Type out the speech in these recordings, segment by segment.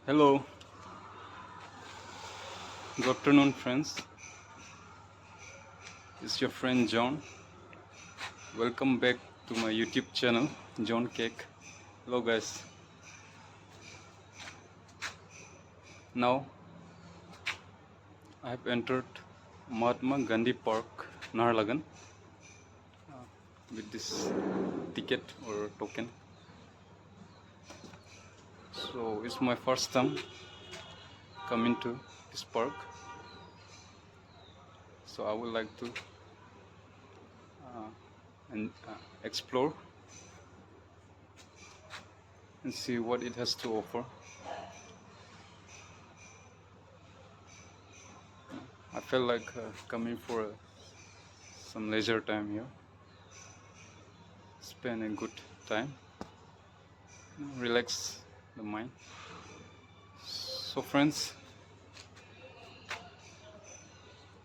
Hello, good afternoon, friends. It's your friend John. Welcome back to my YouTube channel, John Cake. Hello, guys. Now I have entered Mahatma Gandhi Park Naharlagun with this ticket or token. So it's my first time coming to this park. So I would like to explore and see what it has to offer. I felt like coming for some leisure time here, spend a good time, relax the mind. So friends,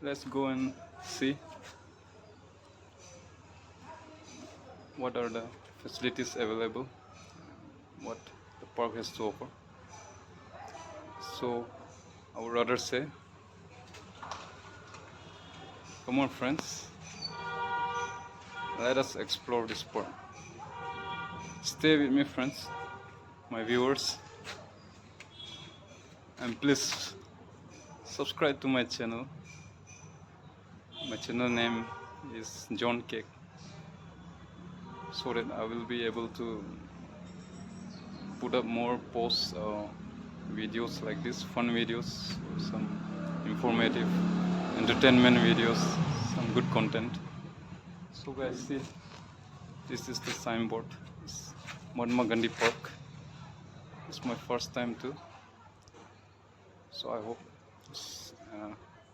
let's go and see what are the facilities available, what the park has to offer. So I would rather say, come on friends, let us explore this park. Stay with me, friends, my viewers, and please subscribe to my channel. My channel name is John Cake, so that I will be able to put up more posts, videos like this, fun videos, some informative entertainment videos, some good content. So guys, see, this is the signboard. It's Mahatma Gandhi Park. It's my first time too, so I hope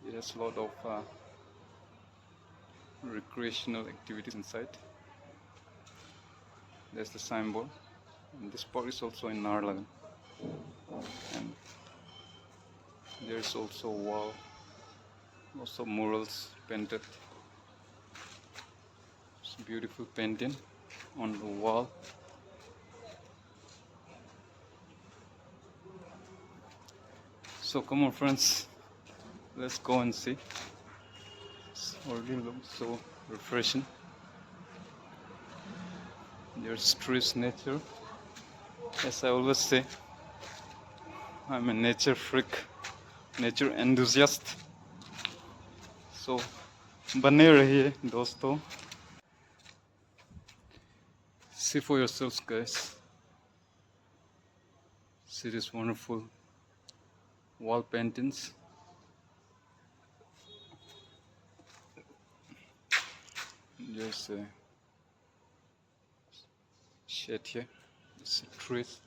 it has a lot of recreational activities inside. There's the signboard, and this park is also in Naharlagun, and there's also a wall, lots of murals painted. It's a beautiful painting on the wall. So come on friends, let's go and see. It's already looks so refreshing. There's trees, nature. As I always say, I'm a nature freak, nature enthusiast. So बने रहिए दोस्तों. See for yourselves, guys. See these wonderful wall paintings. There's a shade here. There's trees.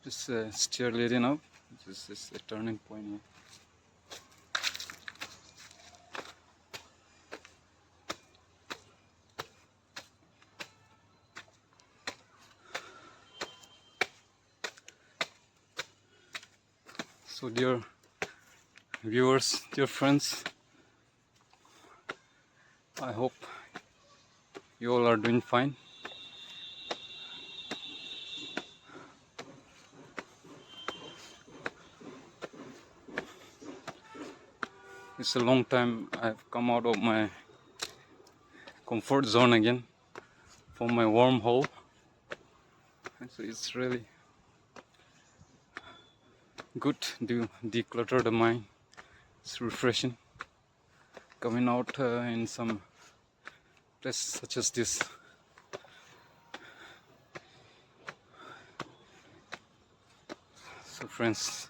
This stair leading up. This is a turning point here. So dear viewers, dear friends, I hope you all are doing fine. It's a long time I've come out of my comfort zone again, from my warm hole. So it's really good to declutter the mind. It's refreshing coming out in some place such as this. So friends,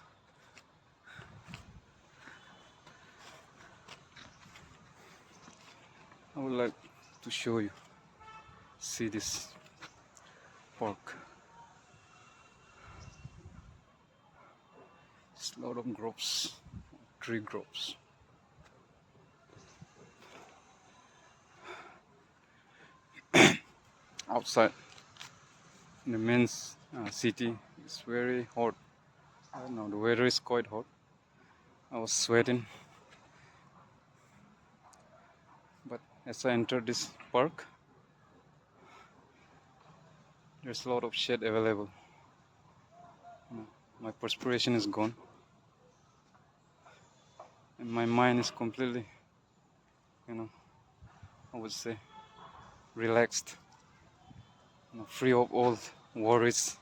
I would like to show you, see this park. It's a lot of groves, tree groves. Outside in the main city. It's very hot. I don't know, the weather is quite hot. I was sweating. But as I entered this park, there's a lot of shade available. My perspiration is gone. And my mind is completely, I would say, relaxed. Free of all worries,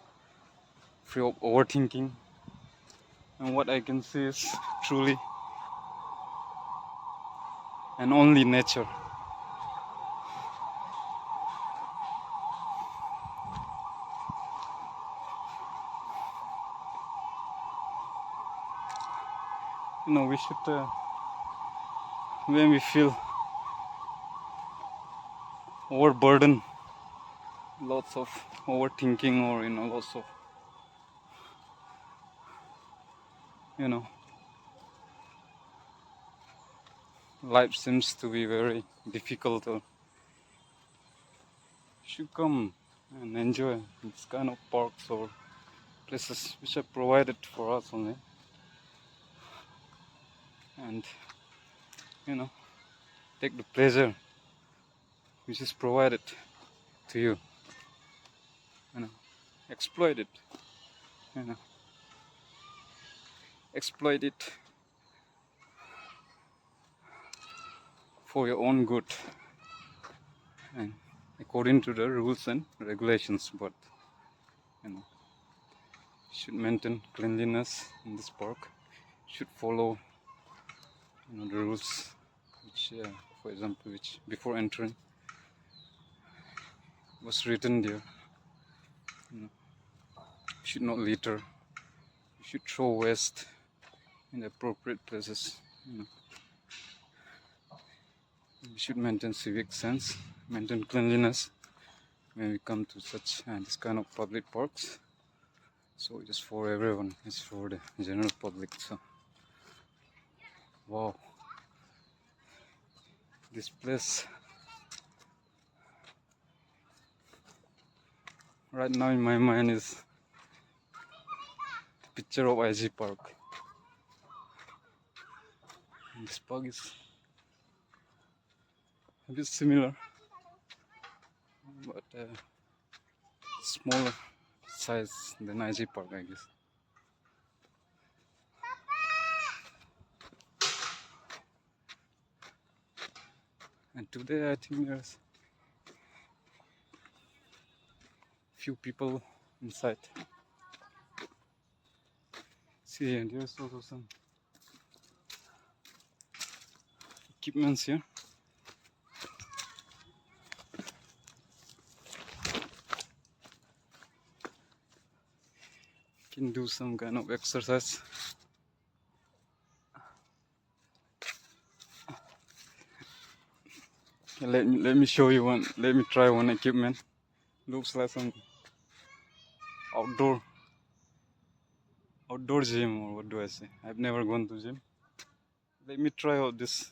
free of overthinking. And what I can see is truly and only nature. We should, when we feel overburdened, lots of overthinking, or lots of, life seems to be very difficult, or should come and enjoy this kind of parks or places which are provided for us only, and take the pleasure which is provided to you, exploit it, you know exploit it for your own good and according to the rules and regulations. But should maintain cleanliness in this park, should follow the rules which, for example, which before entering was written there. Should not litter, should throw waste in the appropriate places. We should maintain civic sense, maintain cleanliness when we come to such this kind of public parks. So it is for everyone, it's for the general public. So wow, this place right now in my mind is the picture of IG Park. And this park is a bit similar, but smaller size than IG Park, I guess. And today I think there's few people inside. See, and there's also some equipments here. Can do some kind of exercise. Let me show you one. Let me try one equipment. Looks like some outdoor gym, or what do I say? I've never gone to gym. Let me try out this.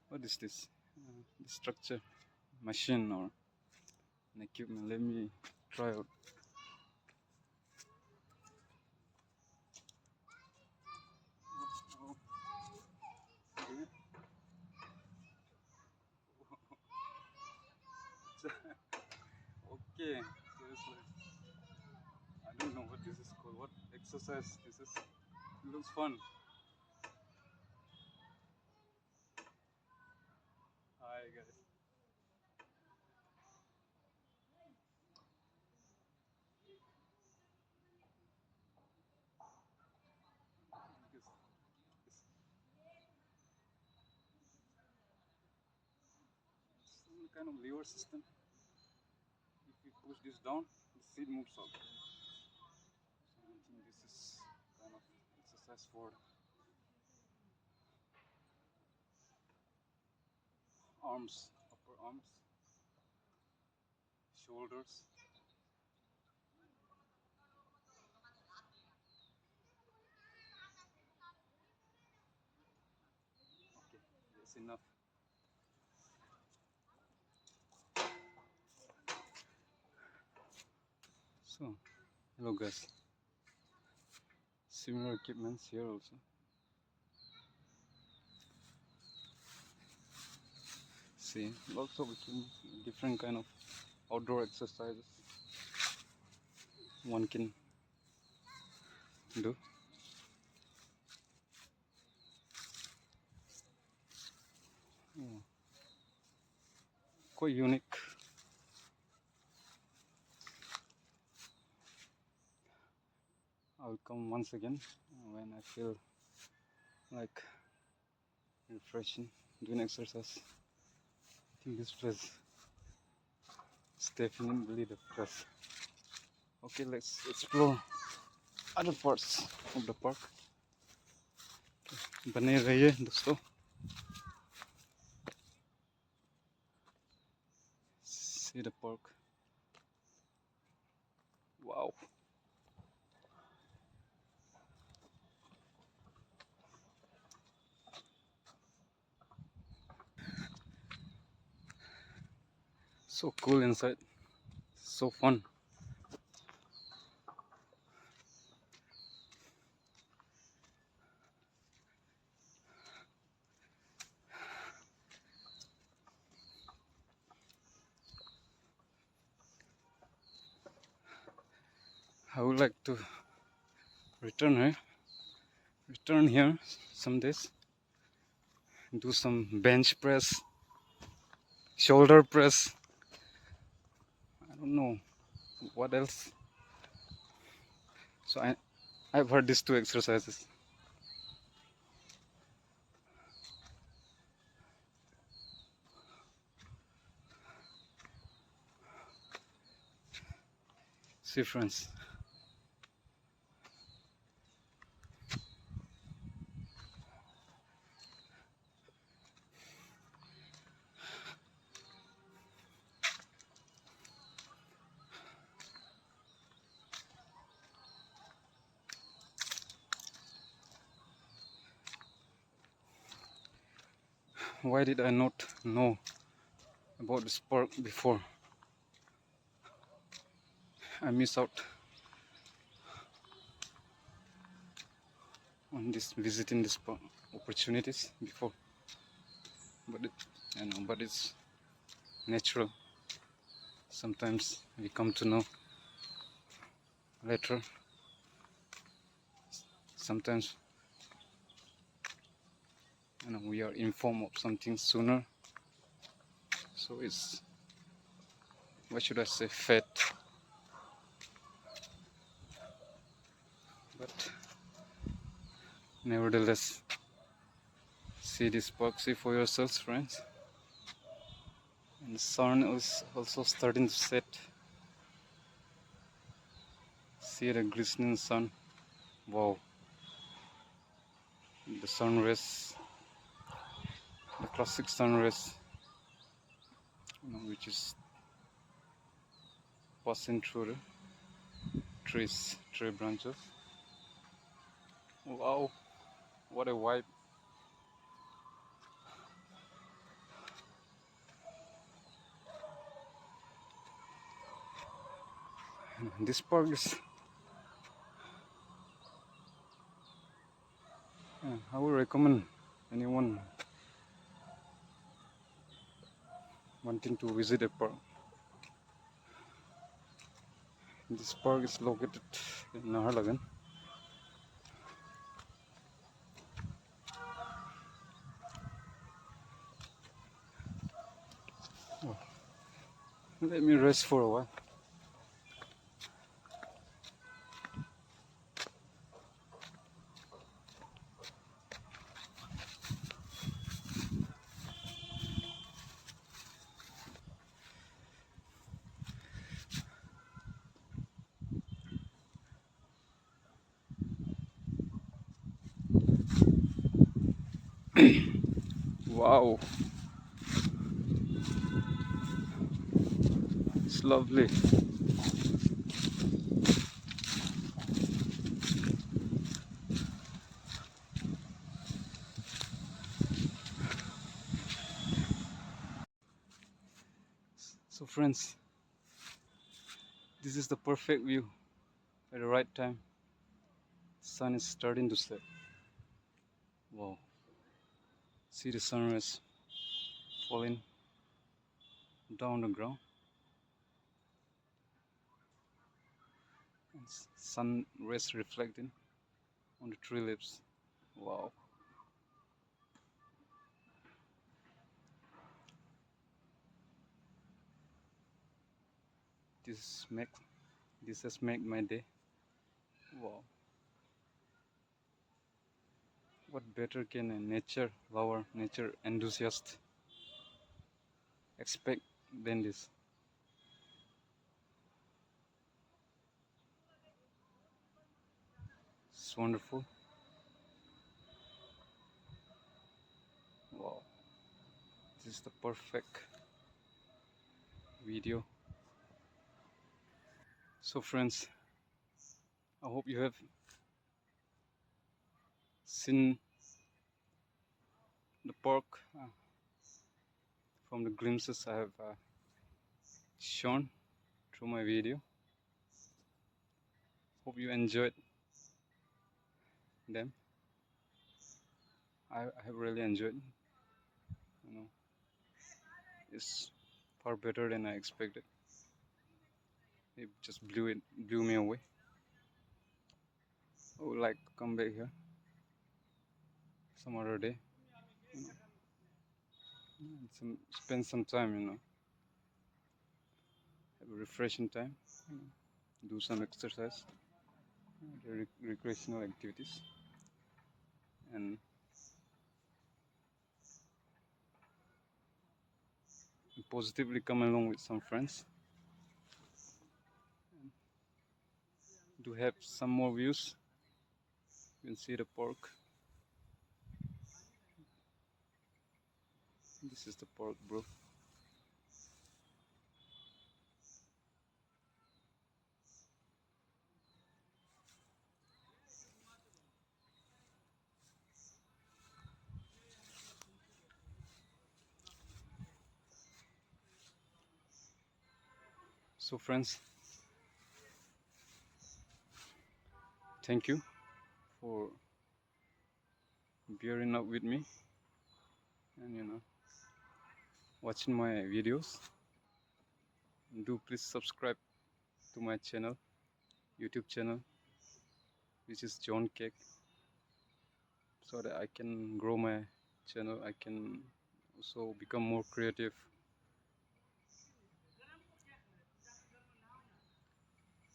What is this? This structure, machine or an equipment. Let me try out. Okay, so it's like, I don't know what this is called. What exercise this is? It looks fun. Hi guys. Some kind of lever system. If you push this down, the seat moves up. So I think this is kind of exercise for arms, upper arms, shoulders. Okay, that's enough. So, hello guys. Similar equipments here also. See, lots of equipments, different kind of outdoor exercises one can do. Oh, quite unique. I'll come once again when I feel like refreshing, doing exercise. I think this place is definitely the place. Okay, let's explore other parts of the park. बने रहिए दोस्तों. See the park. Wow. So cool inside. So fun. I would like to return here some days, do some bench press, shoulder press. I don't know what else. So I've heard these two exercises. See friends, why did I not know about this park before? I miss out on this visiting this park opportunities before, but it's natural. Sometimes we come to know later. Sometimes we are informed of something sooner. So it's, what should I say, fate. But nevertheless, see this park, see for yourselves, friends. And the sun is also starting to set. See the glistening sun. Wow. The sun rays, the classic sun rays, which is passing through the tree branches. Wow, what a vibe. This park is, I would recommend anyone wanting to visit a park. This park is located in Naharlagun. Oh, let me rest for a while. Wow, it's lovely. So friends, This is the perfect view at the right time. Sun is starting to set. Wow. See the sun rays falling down the ground. And sun rays reflecting on the tree leaves. Wow. This has made my day. Wow. What better can a nature lover, nature enthusiast expect than this? It's wonderful. Wow. This is the perfect video. So friends, I hope you have seen the park from the glimpses I have shown through my video. Hope you enjoyed them. I have really enjoyed. You know, it's far better than I expected. It just blew me away. I would like to come back here some other day. You know, and spend some time. Have a refreshing time. Do some exercise, recreational activities, and positively come along with some friends. To have some more views, you can see the park. This is the park, bro. So friends, thank you for bearing up with me and watching my videos. Do please subscribe to my channel, YouTube channel, which is John Cake, so that I can grow my channel. I can also become more creative,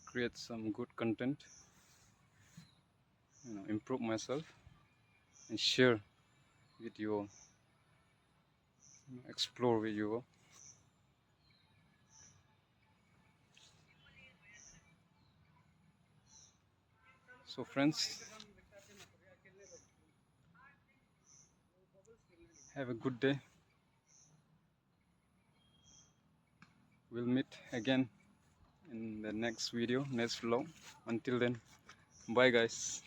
create some good content, improve myself and share with you all, explore with you all. So friends, have a good day. We'll meet again in the next video, next vlog. Until then, bye guys.